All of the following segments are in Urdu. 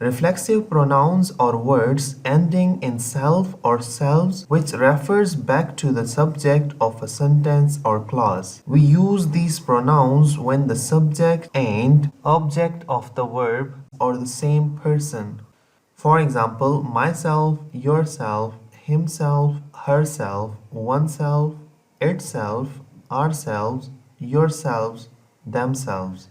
reflexive pronouns or words ending in self or selves which refers back to the subject of a sentence or clause. We use these pronouns when the subject and object of the verb are the same person. For example, myself, yourself, himself, herself, oneself, itself, ourselves, yourselves, themselves.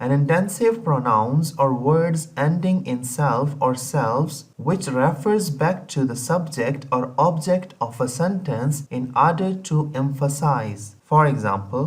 And intensive pronouns are words ending in self or selves which refers back to the subject or object of a sentence in order to emphasize. For example,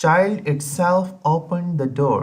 Child itself opened the door.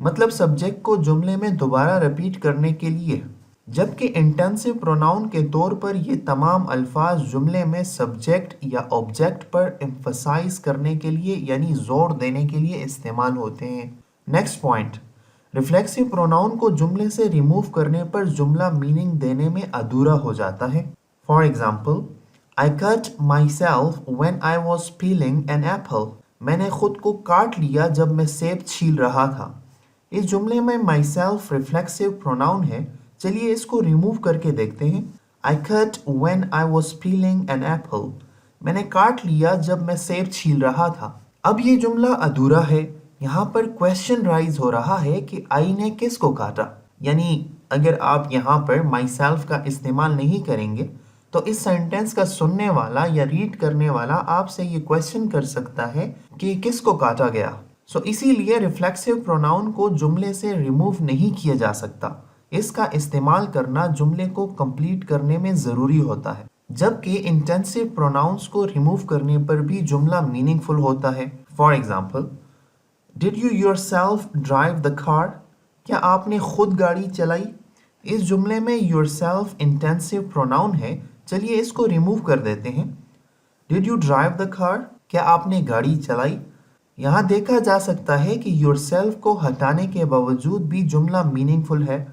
مطلب سبجیکٹ کو جملے میں دوبارہ ریپیٹ کرنے کے لیے، جبکہ انٹینسو پروناؤن کے طور پر یہ تمام الفاظ جملے میں سبجیکٹ یا آبجیکٹ پر ایمفسائز کرنے کے لیے یعنی زور دینے کے لیے استعمال ہوتے ہیں۔ نیکسٹ پوائنٹ، ریفلیکسو پروناؤن کو جملے سے ریموو کرنے پر جملہ میننگ دینے میں ادھورا ہو جاتا ہے۔ For example, I cut myself when I was peeling an apple. میں نے خود کو کاٹ لیا جب میں سیب چھیل رہا تھا۔ اس جملے میں myself ریفلیکسو پروناؤن ہے، چلیے اس کو ریموو کر کے دیکھتے ہیں۔ I cut when I was peeling an apple. میں نے کاٹ لیا جب میں سیب چھیل رہا تھا۔ اب یہ جملہ ادھورا ہے، یہاں پر کویسچن رائز ہو رہا ہے کہ آئی نے کس کو کاٹا، یعنی اگر آپ یہاں پر myself کا استعمال نہیں کریں گے تو اس سینٹنس کا سننے والا یا ریڈ کرنے والا آپ سے یہ کویسچن کر سکتا ہے کہ کس کو کاٹا گیا۔ اسی لیے ریفلیکسو پروناؤن کو جملے سے ریموو نہیں کیا جا سکتا، اس کا استعمال کرنا جملے کو کمپلیٹ کرنے میں ضروری ہوتا ہے، جبکہ انٹینسو پروناؤنس کو ریموو کرنے پر بھی جملہ میننگ فل ہوتا ہے۔ For example, Did you yourself drive the car? کیا آپ نے خود گاڑی چلائی؟ اس جملے میں yourself انٹینسو پروناؤن ہے، چلیے اس کو ریموو کر دیتے ہیں۔ Did you drive the car? کیا آپ نے گاڑی چلائی؟ یہاں دیکھا جا سکتا ہے کہ yourself کو ہٹانے کے باوجود بھی جملہ میننگ فل ہے۔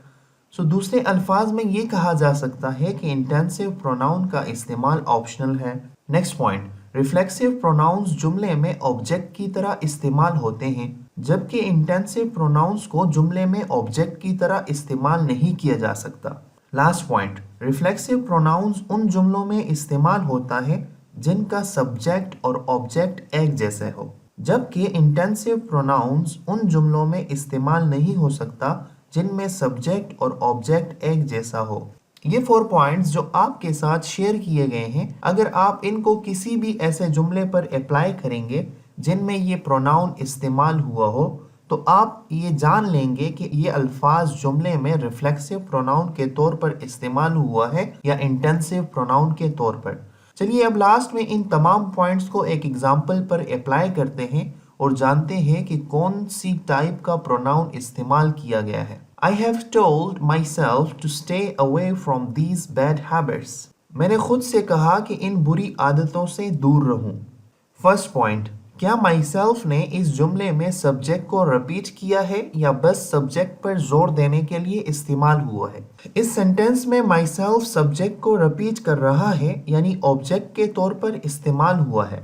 دوسرے الفاظ میں یہ کہا جا سکتا ہے کہ انٹینسو پروناؤن کا استعمال آپشنل ہے۔ نیکسٹ پوائنٹ، ریفلیکسو پروناؤنس جملے میں آبجیکٹ کی طرح استعمال ہوتے ہیں، جبکہ انٹینسو پروناؤنس کو جملے میں آبجیکٹ کی طرح استعمال نہیں کیا جا سکتا۔ لاسٹ پوائنٹ، ریفلیکسو پروناؤنس ان جملوں میں استعمال ہوتا ہے جن کا سبجیکٹ اور آبجیکٹ ایک جیسے ہو، جبکہ انٹینسو پروناؤنس ان جملوں میں استعمال نہیں ہو سکتا جن میں سبجیکٹ اور آبجیکٹ ایک جیسا ہو۔ یہ 4 پوائنٹس جو آپ کے ساتھ شیئر کیے گئے ہیں، اگر آپ ان کو کسی بھی ایسے جملے پر اپلائی کریں گے جن میں یہ پروناؤن استعمال ہوا ہو تو آپ یہ جان لیں گے کہ یہ الفاظ جملے میں ریفلیکسو پروناؤن کے طور پر استعمال ہوا ہے یا انٹینسو پروناؤن کے طور پر۔ چلیے اب لاسٹ میں ان تمام پوائنٹس کو ایک ایگزامپل پر اپلائی کرتے ہیں اور جانتے ہیں کہ کون سی ٹائپ کا پروناؤن استعمال کیا گیا ہے۔ I have told myself to stay away from these bad habits. میں نے خود سے کہا کہ ان بری عادتوں سے دور رہوں۔ فرسٹ پوائنٹ، کیا myself نے اس جملے میں سبجیکٹ کو ریپیٹ کیا ہے یا بس سبجیکٹ پر زور دینے کے لیے استعمال ہوا ہے؟ اس سینٹنس میں myself سبجیکٹ کو ریپیٹ کر رہا ہے یعنی آبجیکٹ کے طور پر استعمال ہوا ہے۔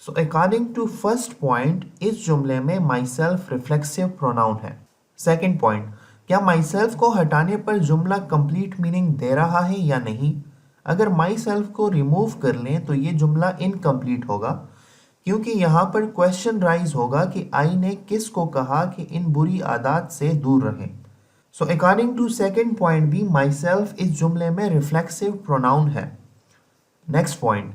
according to first point اس جملے میں myself ریفلیکسو پروناؤن ہے۔ سیکنڈ پوائنٹ، کیا myself کو ہٹانے پر جملہ کمپلیٹ میننگ دے رہا ہے یا نہیں؟ اگر myself کو ریموو کر لیں تو یہ جملہ انکمپلیٹ ہوگا، کیونکہ یہاں پر کویسچن رائز ہوگا کہ آئی نے کس کو کہا کہ ان بری عادات سے دور رہیں۔ according to second point بھی myself اس جملے میں ریفلیکسو پروناؤن ہے۔ نیکسٹ پوائنٹ،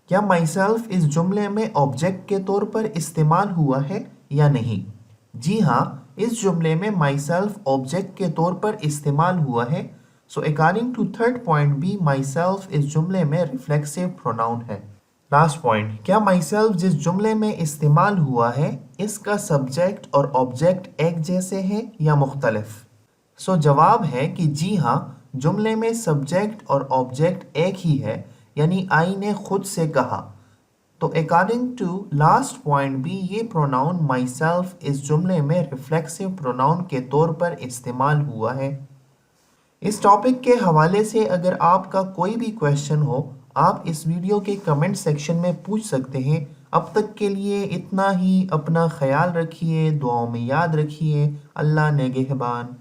کیا myself اس جملے میں آبجیکٹ کے طور پر استعمال ہوا ہے یا نہیں؟ جی ہاں، اس جملے میں myself آبجیکٹ کے طور پر استعمال ہوا ہے۔ according to third point بھی myself اس جملے میں ریفلیکسو پروناؤن ہے۔ لاسٹ پوائنٹ، کیا myself جس جملے میں استعمال ہوا ہے اس کا سبجیکٹ اور آبجیکٹ ایک جیسے ہیں یا مختلف؟ جواب ہے کہ جی ہاں، جملے میں سبجیکٹ اور آبجیکٹ ایک ہی ہے، یعنی آئی نے خود سے کہا۔ according to last point بھی یہ پروناؤن myself اس جملے میں ریفلیکسو پروناؤن کے طور پر استعمال ہوا ہے۔ اس ٹاپک کے حوالے سے اگر آپ کا کوئی بھی کویسچن ہو، آپ اس ویڈیو کے کمنٹ سیکشن میں پوچھ سکتے ہیں۔ اب تک کے لیے اتنا ہی، اپنا خیال رکھیے، دعاؤں میں یاد رکھیے۔ اللہ نگہبان۔